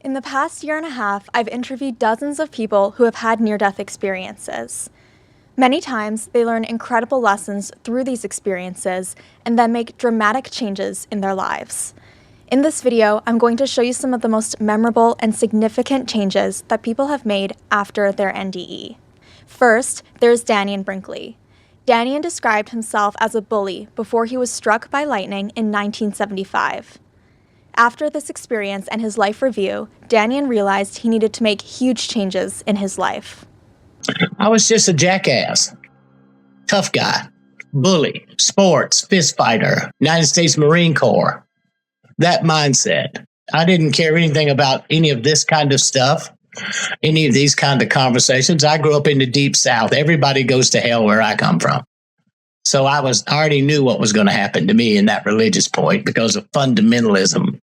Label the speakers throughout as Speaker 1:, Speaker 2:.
Speaker 1: In the past year and a half, I've interviewed dozens of people who have had near-death experiences. Many times, they learn incredible lessons through these experiences and then make dramatic changes in their lives. In this video, I'm going to show you some of the most memorable and significant changes that people have made after their NDE. First, there's Danian Brinkley. Danian described himself as a bully before he was struck by lightning in 1975. After this experience and his life review, Danian realized he needed to make huge changes in his life.
Speaker 2: I was just a jackass, tough guy, bully, sports, fist fighter, United States Marine Corps. That mindset. I didn't care anything about any of this kind of stuff, any of these kind of conversations. I grew up in the deep South. Everybody goes to hell where I come from. So I already knew what was going to happen to me in that religious point because of fundamentalism.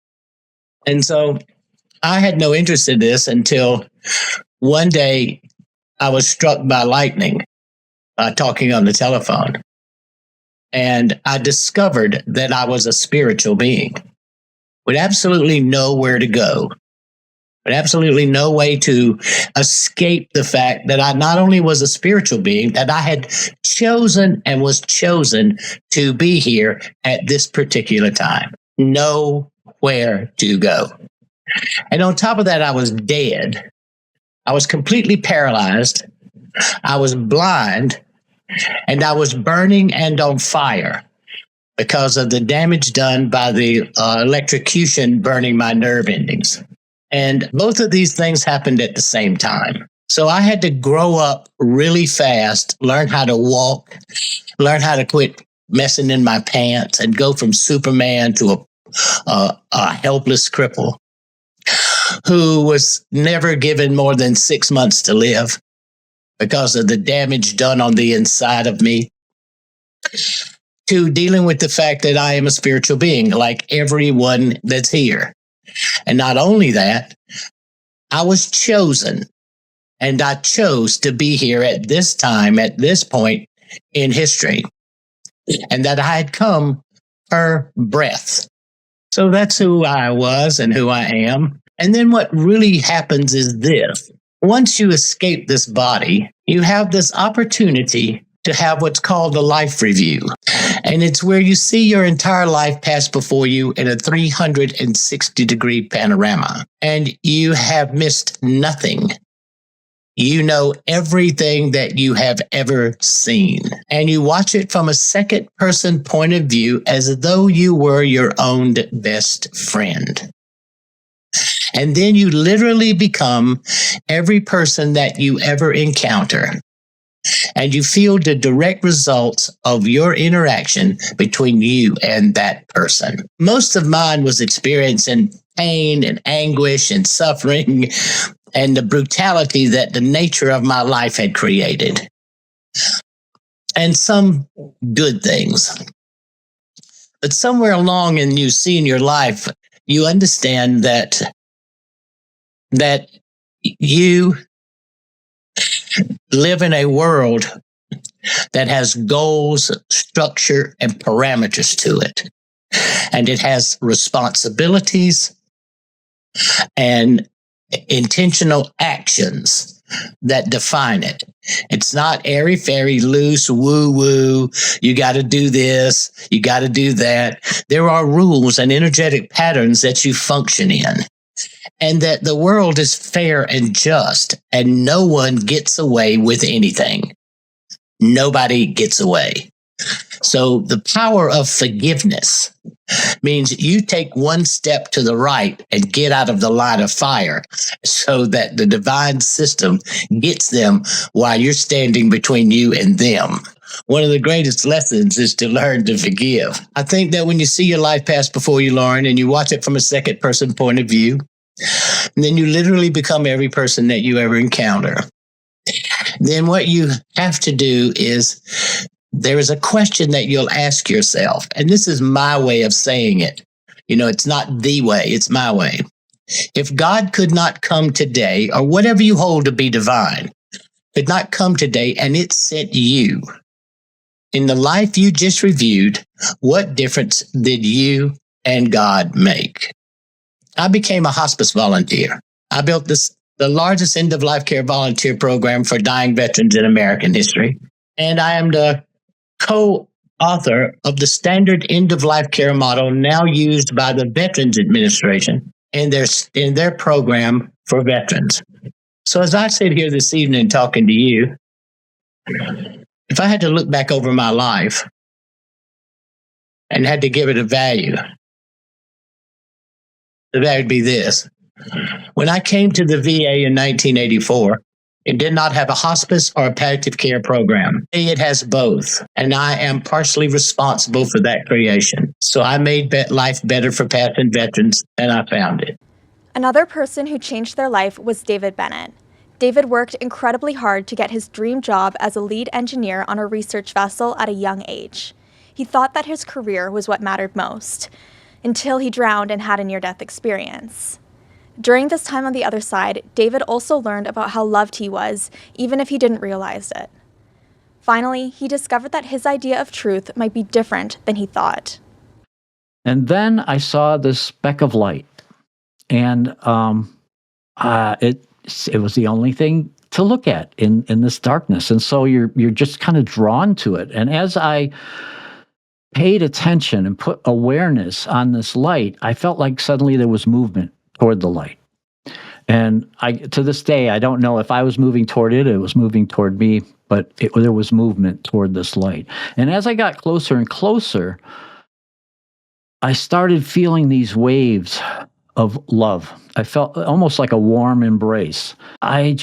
Speaker 2: And so I had no interest in this until one day I was struck by lightning talking on the telephone. And I discovered that I was a spiritual being with absolutely nowhere to go, with absolutely no way to escape the fact that I not only was a spiritual being, that I had chosen and was chosen to be here at this particular time. Nowhere to go. And on top of that, I was dead. I was completely paralyzed. I was blind, and I was burning and on fire because of the damage done by the electrocution burning my nerve endings. And both of these things happened at the same time. So I had to grow up really fast, learn how to walk, learn how to quit messing in my pants, and go from Superman to a helpless cripple who was never given more than 6 months to live because of the damage done on the inside of me, to dealing with the fact that I am a spiritual being like everyone that's here. And not only that, I was chosen, and I chose to be here at this time, at this point in history, and that I had come per breath. So that's who I was and who I am. And then what really happens is this. Once you escape this body, you have this opportunity to have what's called a life review. And it's where you see your entire life pass before you in a 360-degree panorama. And you have missed nothing. You know everything that you have ever seen. And you watch it from a second-person point of view as though you were your own best friend. And then you literally become every person that you ever encounter. And you feel the direct results of your interaction between you and that person. Most of mine was experiencing pain and anguish and suffering and the brutality that the nature of my life had created. And some good things. But somewhere along in you see in your life, you understand that you live in a world that has goals, structure, and parameters to it. And it has responsibilities and intentional actions that define it. It's not airy-fairy, loose, woo-woo, you got to do this, you got to do that. There are rules and energetic patterns that you function in. And that the world is fair and just, and no one gets away with anything. Nobody gets away. So the power of forgiveness means you take one step to the right and get out of the line of fire so that the divine system gets them while you're standing between you and them. One of the greatest lessons is to learn to forgive. I think that when you see your life pass before you, Lauren, and you watch it from a second person point of view, and then you literally become every person that you ever encounter. Then what you have to do is, there is a question that you'll ask yourself. And this is my way of saying it. You know, it's not the way, it's my way. If God could not come today, or whatever you hold to be divine, could not come today, and it sent you, in the life you just reviewed, what difference did you and God make? I became a hospice volunteer. I built the largest end of life care volunteer program for dying veterans in American history. And I am the co-author of the standard end of life care model now used by the Veterans Administration in their program for veterans. So as I sit here this evening talking to you, if I had to look back over my life and had to give it a value, the value would be this. When I came to the VA in 1984, it did not have a hospice or a palliative care program. It has both, and I am partially responsible for that creation. So I made life better for passing veterans, and I found it.
Speaker 1: Another person who changed their life was David Bennett. David worked incredibly hard to get his dream job as a lead engineer on a research vessel at a young age. He thought that his career was what mattered most, until he drowned and had a near-death experience. During this time on the other side, David also learned about how loved he was, even if he didn't realize it. Finally, he discovered that his idea of truth might be different than he thought.
Speaker 3: And then I saw this speck of light, and it was the only thing to look at in this darkness. And so you're just kind of drawn to it. And as I paid attention and put awareness on this light, I felt like suddenly there was movement toward the light. And to this day, I don't know if I was moving toward it, it was moving toward me, but there was movement toward this light. And as I got closer and closer, I started feeling these waves of love. I felt almost like a warm embrace. I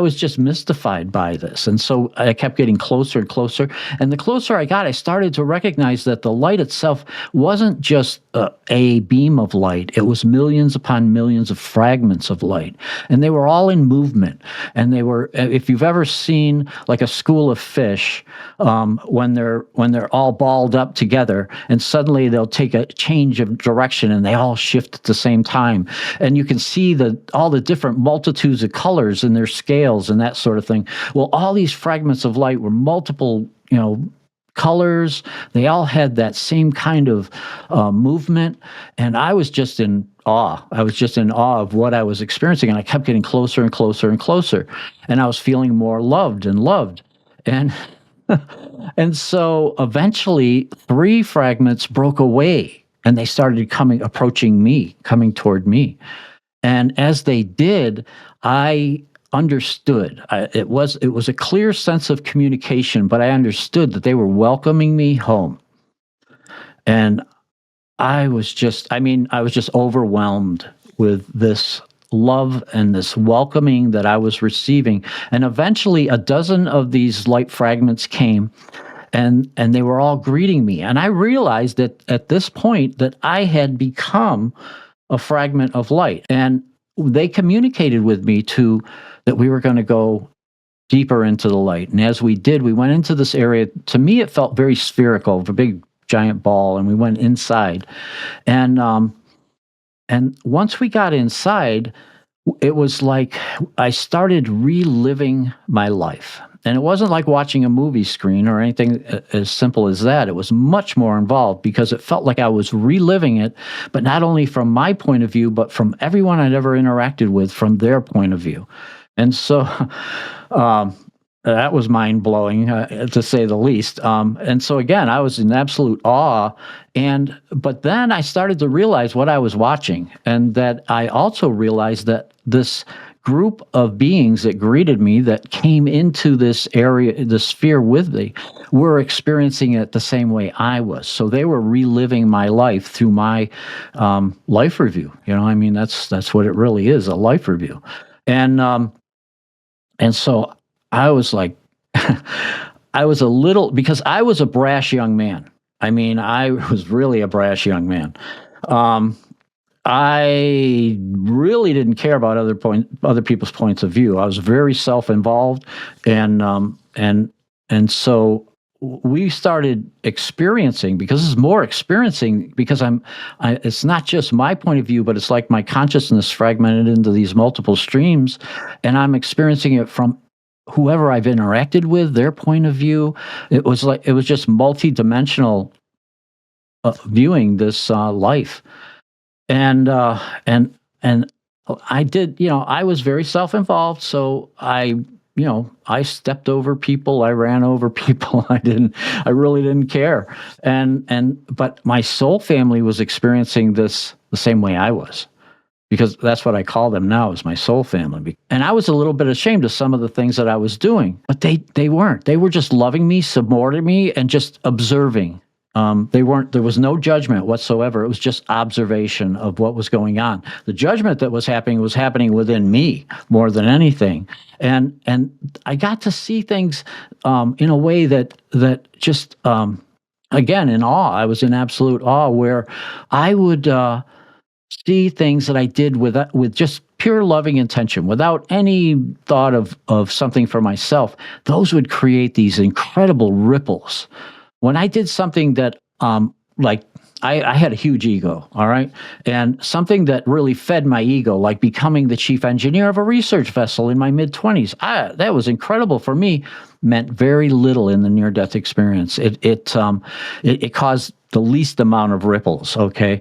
Speaker 3: was just mystified by this. And so I kept getting closer and closer. And the closer I got, I started to recognize that the light itself wasn't just a beam of light. It was millions upon millions of fragments of light. And they were all in movement. And they were, if you've ever seen like a school of fish, when they're all balled up together, and suddenly they'll take a change of direction and they all shift at the same time. And you can see all the different multitudes of colors in their scales and that sort of thing. Well, all these fragments of light were multiple, colors. They all had that same kind of movement. And I was just in awe. I was just in awe of what I was experiencing. And I kept getting closer and closer and closer. And I was feeling more loved and loved. And and so eventually 3 fragments broke away. And they started approaching me, coming toward me. And as they did, I understood. It was a clear sense of communication, but I understood that they were welcoming me home. And I was just overwhelmed with this love and this welcoming that I was receiving. And eventually a dozen of these light fragments came, and they were all greeting me. And I realized that at this point that I had become a fragment of light. And they communicated with me that we were going to go deeper into the light. And as we did, we went into this area. To me, it felt very spherical, of a big giant ball, and we went inside. And once we got inside, it was like I started reliving my life. And it wasn't like watching a movie screen or anything as simple as that. It was much more involved because it felt like I was reliving it, but not only from my point of view, but from everyone I'd ever interacted with from their point of view. And so that was mind-blowing, to say the least. And so again, I was in absolute awe. But then I started to realize what I was watching, and that I also realized that this group of beings that greeted me, that came into this area, the sphere with me, were experiencing it the same way I was. So they were reliving my life through my life review. That's what it really is, a life review. And so I was like, I was because I was a brash young man. I was really a brash young man. I really didn't care about other people's points of view. I was very self-involved, and so we started experiencing, because this is more experiencing, because it's not just my point of view, but it's like my consciousness fragmented into these multiple streams, and I'm experiencing it from whoever I've interacted with, their point of view. It was just multi-dimensional viewing this life. And I did, I was very self-involved, so I stepped over people, I ran over people. I really didn't care. But my soul family was experiencing this the same way I was, because that's what I call them now, is my soul family. And I was a little bit ashamed of some of the things that I was doing, but they weren't. They were just loving me, supporting me, and just observing. There was no judgment whatsoever. It was just observation of what was going on. The judgment that was happening within me more than anything. And I got to see things in a way that just, again, in awe. I was in absolute awe, where I would see things that I did with just pure loving intention, without any thought of something for myself. Those would create these incredible ripples. When I did something that, like, I had a huge ego, all right? And something that really fed my ego, like becoming the chief engineer of a research vessel in my mid-20s, that was incredible for me, meant very little in the near-death experience. It caused the least amount of ripples, okay?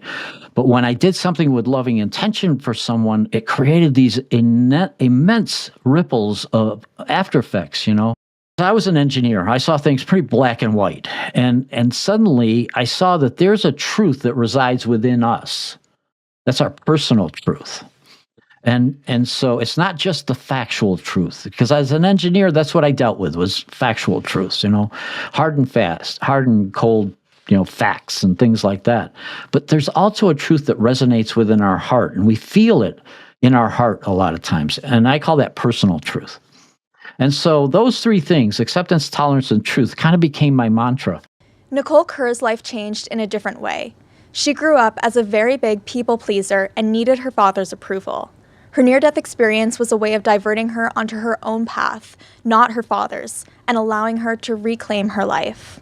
Speaker 3: But when I did something with loving intention for someone, it created these immense ripples of after effects, I was an engineer. I saw things pretty black and white. And suddenly I saw that there's a truth that resides within us. That's our personal truth. And so it's not just the factual truth, because as an engineer, that's what I dealt with, was factual truths, hard and fast, hard and cold, facts and things like that. But there's also a truth that resonates within our heart, and we feel it in our heart a lot of times. And I call that personal truth. And so those three things, acceptance, tolerance, and truth, kind of became my mantra.
Speaker 1: Nicole Kerr's life changed in a different way. She grew up as a very big people pleaser and needed her father's approval. Her near-death experience was a way of diverting her onto her own path, not her father's, and allowing her to reclaim her life.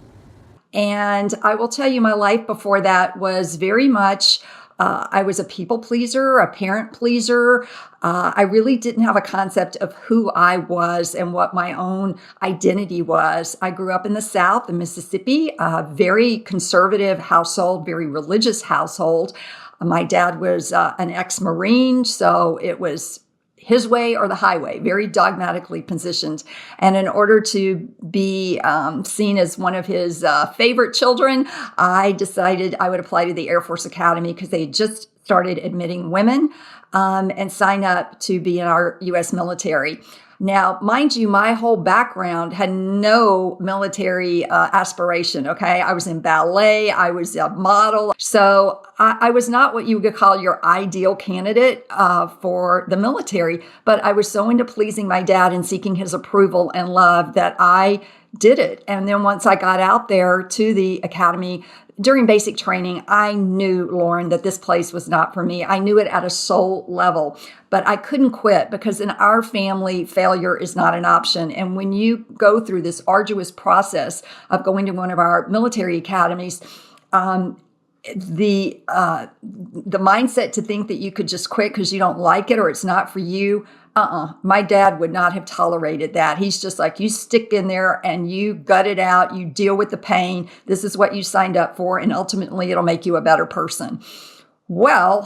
Speaker 4: And I will tell you, my life before that was very much, I was a people pleaser, a parent pleaser. I really didn't have a concept of who I was and what my own identity was. I grew up in the South, in Mississippi, a very conservative household, very religious household. My dad was an ex-Marine, so it was his way or the highway, very dogmatically positioned. And in order to be seen as one of his favorite children, I decided I would apply to the Air Force Academy, because they had just started admitting women, and sign up to be in our U.S. military. Now, mind you, my whole background had no military aspiration, okay? I was in ballet, I was a model. So I was not what you would call your ideal candidate for the military, but I was so into pleasing my dad and seeking his approval and love that I did it. And then once I got out there to the academy, during basic training, I knew, Lauren, that this place was not for me. I knew it at a soul level, but I couldn't quit, because in our family, failure is not an option. And when you go through this arduous process of going to one of our military academies, the mindset to think that you could just quit because you don't like it or it's not for you, my dad would not have tolerated that. He's just like, you stick in there and you gut it out, you deal with the pain. This is what you signed up for, and ultimately it'll make you a better person. Well,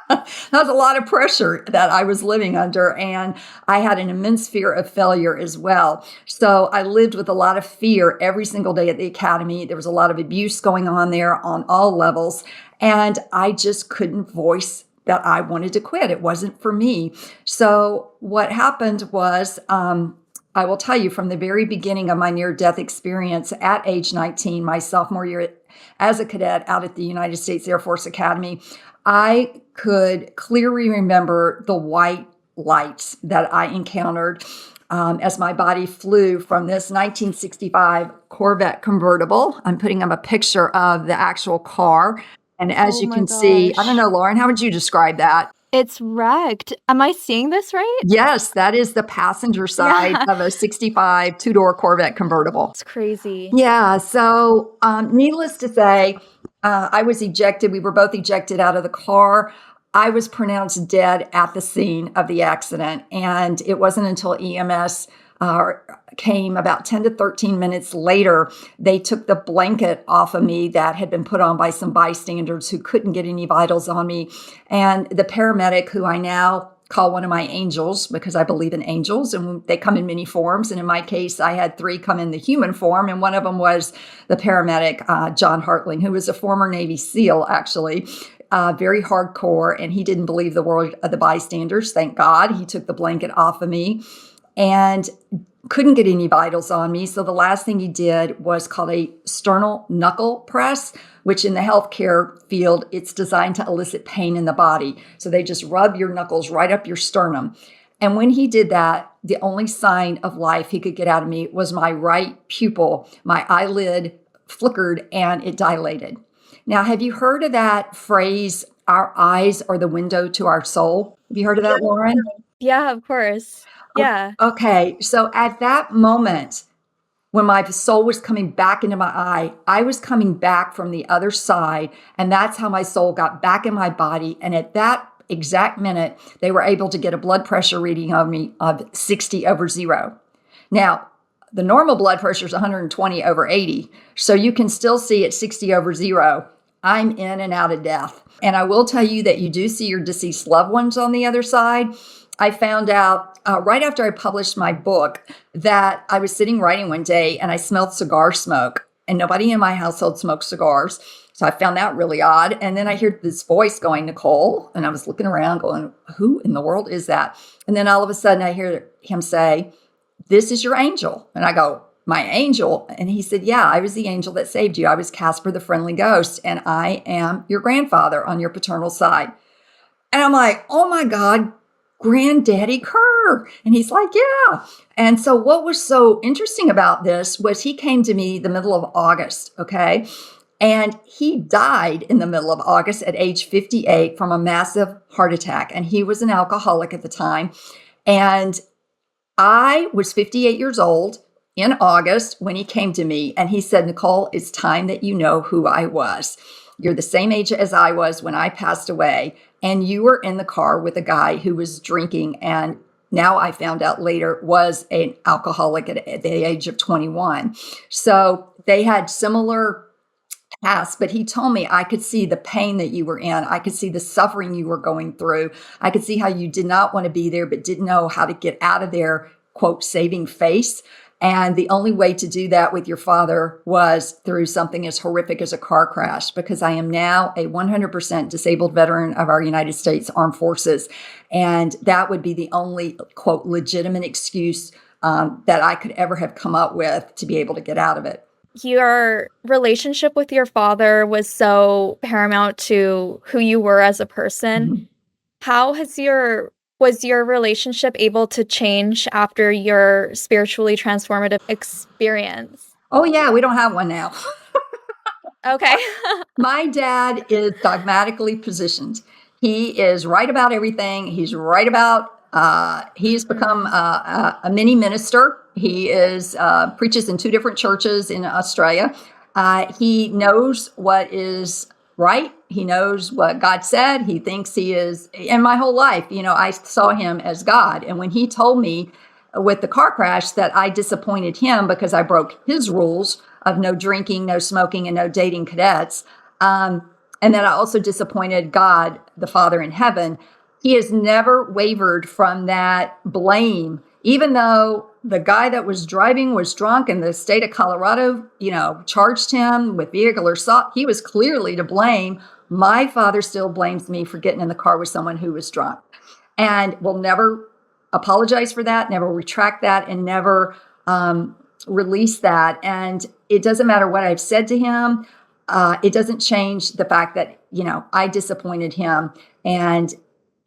Speaker 4: that was a lot of pressure that I was living under, and I had an immense fear of failure as well. So I lived with a lot of fear every single day at the academy. There was a lot of abuse going on there on all levels, and I just couldn't voice that I wanted to quit. It wasn't for me. So what happened was, I will tell you, from the very beginning of my near-death experience at age 19, my sophomore year as a cadet out at the United States Air Force Academy, I could clearly remember the white lights that I encountered as my body flew from this 1965 Corvette convertible. I'm putting up a picture of the actual car. And as you can see, I don't know, Lauren, how would you describe that?
Speaker 1: It's wrecked. Am I seeing this right?
Speaker 4: Yes, that is the passenger side of a 65 two-door Corvette convertible.
Speaker 1: It's crazy.
Speaker 4: Yeah, so needless to say, I was ejected. We were both ejected out of the car. I was pronounced dead at the scene of the accident. And it wasn't until EMS came about 10 to 13 minutes later. They took the blanket off of me that had been put on by some bystanders who couldn't get any vitals on me. And the paramedic, who I now call one of my angels because I believe in angels, and they come in many forms. And in my case, I had 3 come in the human form, and one of them was the paramedic, John Hartling, who was a former Navy SEAL, actually. Very hardcore, and he didn't believe the word of the bystanders. Thank God. He took the blanket off of me and couldn't get any vitals on me. So the last thing he did was called a sternal knuckle press, which in the healthcare field, it's designed to elicit pain in the body. So they just rub your knuckles right up your sternum. And when he did that, the only sign of life he could get out of me was my right pupil. My eyelid flickered and it dilated. Now, have you heard of that phrase, our eyes are the window to our soul? Have you heard of that, Lauren?
Speaker 1: Yeah, of course. Yeah.
Speaker 4: Okay, so at that moment, when my soul was coming back into my eye, I was coming back from the other side, and that's how my soul got back in my body. And at that exact minute, they were able to get a blood pressure reading of me of 60/0. Now, the normal blood pressure is 120/80, so you can still see at 60/0, I'm in and out of death. And I will tell you that you do see your deceased loved ones on the other side. I found out right after I published my book that I was sitting writing one day and I smelled cigar smoke, and nobody in my household smoked cigars. So I found that really odd. And then I hear this voice going, Nicole, and I was looking around going, who in the world is that? And then all of a sudden I hear him say, this is your angel. And I go, my angel? And he said, yeah, I was the angel that saved you. I was Casper the Friendly Ghost, and I am your grandfather on your paternal side. And I'm like, oh my God, Granddaddy Kerr. And he's like, yeah. And so what was so interesting about this was he came to me the middle of August, okay? And he died in the middle of August at age 58 from a massive heart attack. And he was an alcoholic at the time. And I was 58 years old in August when he came to me, and he said, Nicole, it's time that you know who I was. You're the same age as I was when I passed away, and you were in the car with a guy who was drinking, and now I found out later was an alcoholic at the age of 21. So they had similar past, but he told me I could see the pain that you were in. I could see the suffering you were going through. I could see how you did not want to be there, but didn't know how to get out of there, quote, saving face. And the only way to do that with your father was through something as horrific as a car crash, because I am now a 100% disabled veteran of our United States Armed Forces. And that would be the only, quote, legitimate excuse that I could ever have come up with to be able to get out of it.
Speaker 1: Your relationship with your father was so paramount to who you were as a person.
Speaker 4: Mm-hmm.
Speaker 1: How was your relationship able to change after your spiritually transformative experience?
Speaker 4: Oh, yeah, we don't have one now.
Speaker 1: Okay.
Speaker 4: My dad is dogmatically positioned. He is right about everything. He's right about, he's become a mini minister. He is preaches in 2 different churches in Australia. He knows what is right. He knows what God said. He thinks he is, and my whole life, I saw him as God. And when he told me with the car crash that I disappointed him because I broke his rules of no drinking, no smoking, and no dating cadets, and that I also disappointed God, the Father in heaven, he has never wavered from that blame, even though the guy that was driving was drunk and the state of Colorado, charged him with vehicular assault. He was clearly to blame. My father still blames me for getting in the car with someone who was drunk, and will never apologize for that, never retract that, and never release that. And it doesn't matter what I've said to him. It doesn't change the fact that, I disappointed him, and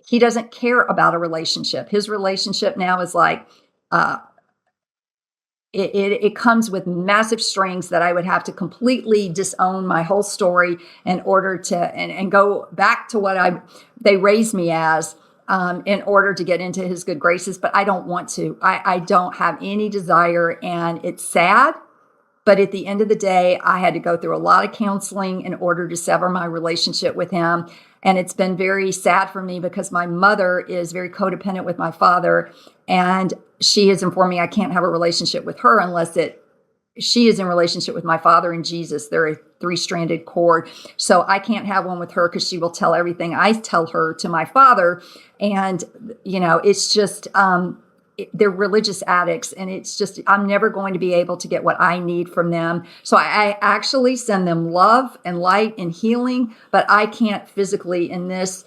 Speaker 4: he doesn't care about a relationship. His relationship now is like, it comes with massive strings that I would have to completely disown my whole story in order to, and go back to what they raised me as, in order to get into his good graces. But I don't want to. I don't have any desire, and it's sad. But at the end of the day, I had to go through a lot of counseling in order to sever my relationship with him. And it's been very sad for me because my mother is very codependent with my father. And she has informed me I can't have a relationship with her unless she is in relationship with my father and Jesus. They're a three-stranded cord. So I can't have one with her because she will tell everything I tell her to my father. And, it's just, they're religious addicts, and it's just, I'm never going to be able to get what I need from them. So I actually send them love and light and healing, but I can't physically in this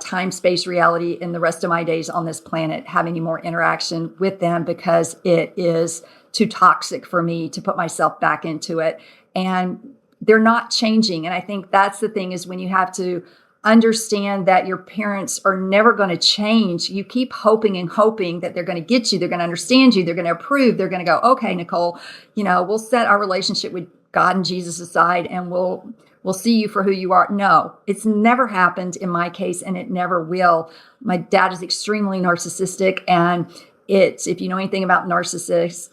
Speaker 4: time, space, reality in the rest of my days on this planet have any more interaction with them because it is too toxic for me to put myself back into it. And they're not changing. And I think that's the thing, is when you have to understand that your parents are never going to change. You keep hoping and hoping that they're going to get you, they're going to understand you, they're going to approve, they're going to go, okay, Nicole, we'll set our relationship with God and Jesus aside and we'll see you for who you are. No, it's never happened in my case, and it never will. My dad is extremely narcissistic, and if you know anything about narcissists,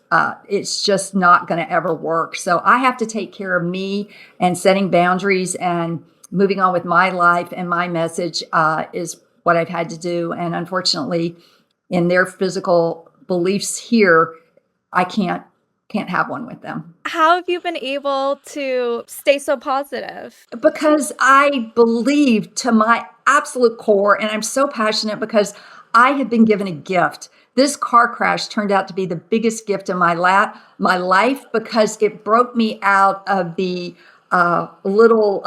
Speaker 4: it's just not going to ever work. So I have to take care of me, and setting boundaries and moving on with my life and my message is what I've had to do. And unfortunately, in their physical beliefs here, I can't have one with them.
Speaker 1: How have you been able to stay so positive?
Speaker 4: Because I believe to my absolute core, and I'm so passionate because I have been given a gift. This car crash turned out to be the biggest gift in my life because it broke me out of the little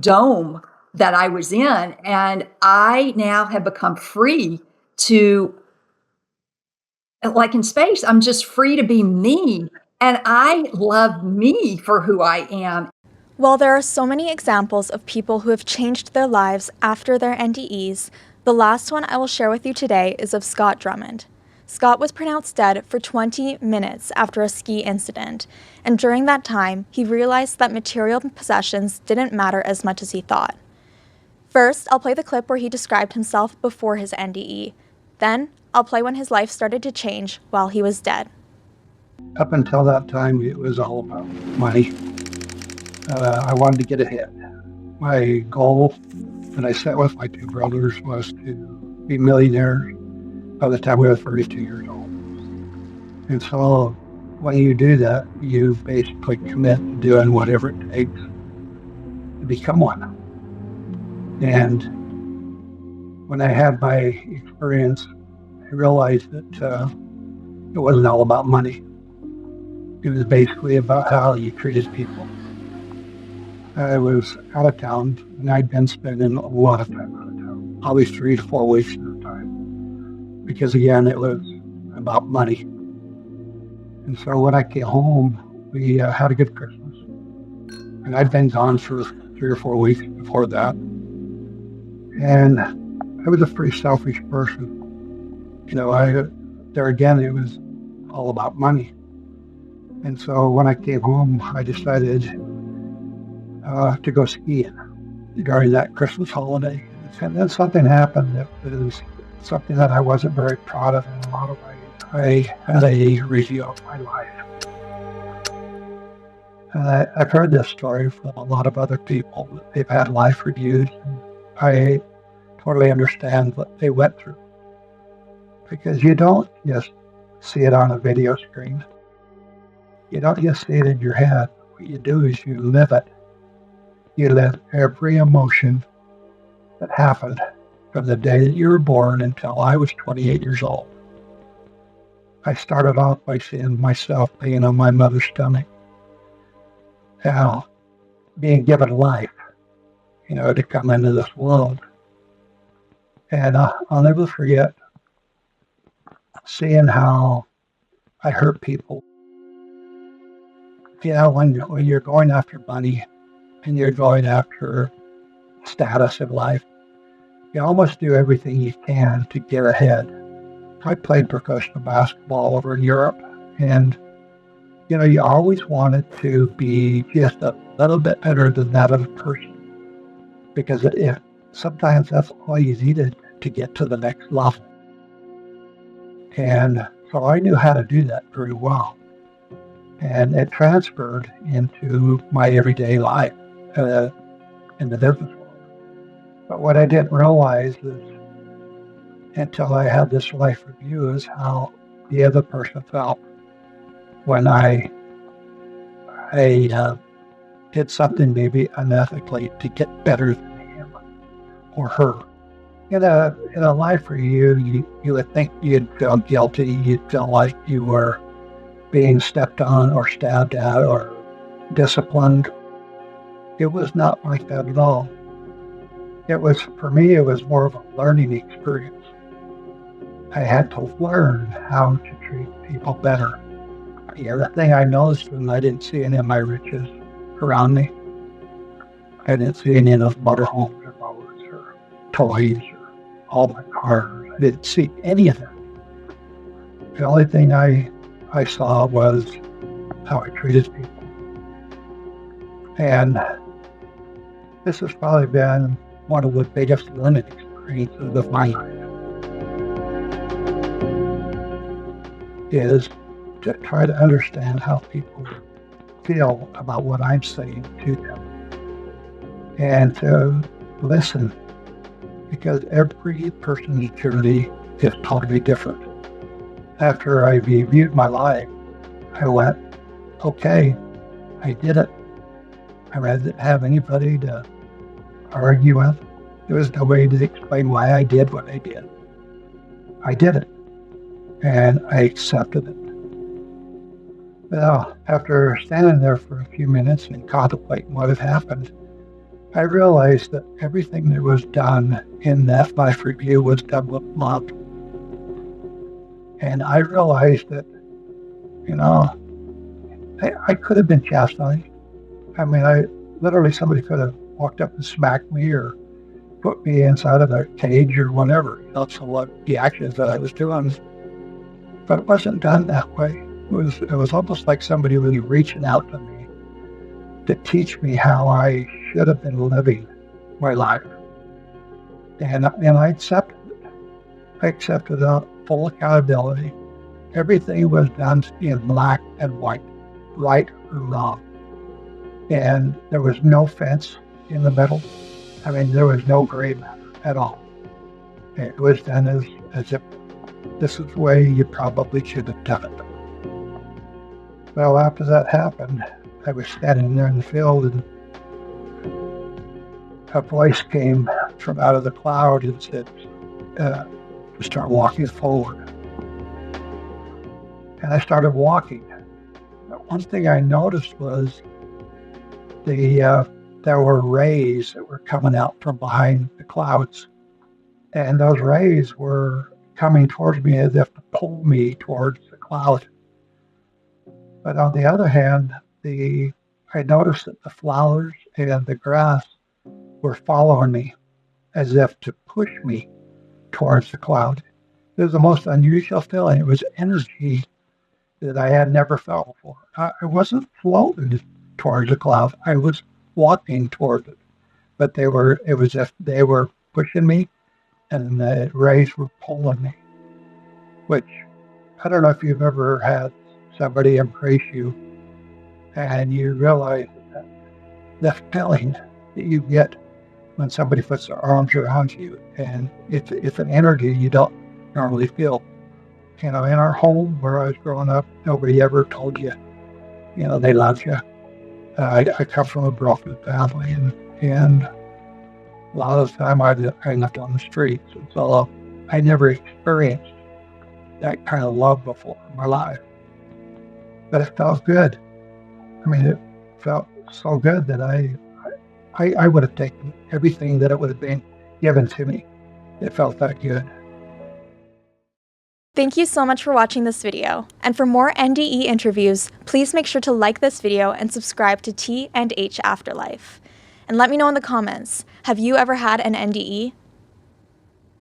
Speaker 4: dome that I was in. And I now have become free to, like in space, I'm just free to be me. And I love me for who I am.
Speaker 1: While there are so many examples of people who have changed their lives after their NDEs, the last one I will share with you today is of Scott Drummond. Scott was pronounced dead for 20 minutes after a ski incident, and during that time, he realized that material possessions didn't matter as much as he thought. First, I'll play the clip where he described himself before his NDE. Then, I'll play when his life started to change while he was dead.
Speaker 5: Up until that time, it was all about money. I wanted to get ahead. My goal when I sat with my two brothers was to be millionaires by the time we were 32 years old. And so when you do that, you basically commit to doing whatever it takes to become one. And when I had my experience, I realized that it wasn't all about money. It was basically about how you treated people. I was out of town, and I'd been spending a lot of time out of town, probably 3 to 4 weeks at a time, because again, it was about money. And so when I came home, we had a good Christmas, and I'd been gone for 3 or 4 weeks before that. And I was a pretty selfish person. There again, it was all about money. And so when I came home, I decided to go skiing during that Christmas holiday. And then something happened that was something that I wasn't very proud of in a lot of ways. I had a review of my life. And I've heard this story from a lot of other people that they've had life reviews. I totally understand what they went through, because you don't just see it on a video screen. You don't just see it in your head. What you do is you live it. You live every emotion that happened from the day that you were born until I was 28 years old. I started off by seeing myself being on my mother's stomach, being given life, to come into this world. And I'll never forget seeing how I hurt people. When you're going after money and you're going after status in life, you almost do everything you can to get ahead. I played professional basketball over in Europe, and you always wanted to be just a little bit better than that other person, because sometimes that's all you needed to get to the next level. And so I knew how to do that very well. And it transferred into my everyday life in the business world. But what I didn't realize is until I had this life review is how the other person felt when I did something maybe unethically to get better than him or her. In a life review, you would think you'd feel guilty. You'd feel like you were being stepped on or stabbed at or disciplined. It was not like that at all. For me, it was more of a learning experience. I had to learn how to treat people better. The thing I noticed was I didn't see any of my riches around me. I didn't see any of motorhomes or boats or toys or all my cars. I didn't see any of that. The only thing I saw was how I treated people. And this has probably been one of the biggest learning experiences of my life, is to try to understand how people feel about what I'm saying to them and to listen, because every person's journey is totally different. After I reviewed my life, I went, okay, I did it. I didn't have anybody to argue with. There was no way to explain why I did what I did. I did it, and I accepted it. Well, after standing there for a few minutes and contemplating what had happened, I realized that everything that was done in that life review was done with love. And I realized that, I could have been chastised. I mean, somebody could have walked up and smacked me or put me inside of a cage or whatever. So what the actions that I was doing, but it wasn't done that way. It was almost like somebody was reaching out to me to teach me how I should have been living my life. And I accepted it. I accepted full accountability. Everything was done in black and white, right or wrong. And there was no fence in the middle. I mean, there was no gray matter at all. It was done as if this is the way you probably should have done it. Well, after that happened, I was standing there in the field, and a voice came from out of the cloud and said, to start walking forward. And I started walking. One thing I noticed was there were rays that were coming out from behind the clouds. And those rays were coming towards me as if to pull me towards the cloud. But on the other hand, I noticed that the flowers and the grass were following me as if to push me towards the cloud. It was the most unusual feeling. It was energy that I had never felt before. I wasn't floating towards the cloud. I was walking towards it. But it was as if they were pushing me and the rays were pulling me, which I don't know if you've ever had somebody embrace you and you realize that feeling that you get when somebody puts their arms around you, and it's an energy you don't normally feel. In our home where I was growing up, nobody ever told you, they loved you. I come from a broken family, and a lot of the time I lived on the streets, and so I never experienced that kind of love before in my life. But it felt good. I mean, it felt so good that I would have taken everything that it would have been given to me. It felt that good.
Speaker 1: Thank you so much for watching this video. And for more NDE interviews, please make sure to like this video and subscribe to T&H Afterlife. And let me know in the comments, have you ever had an NDE?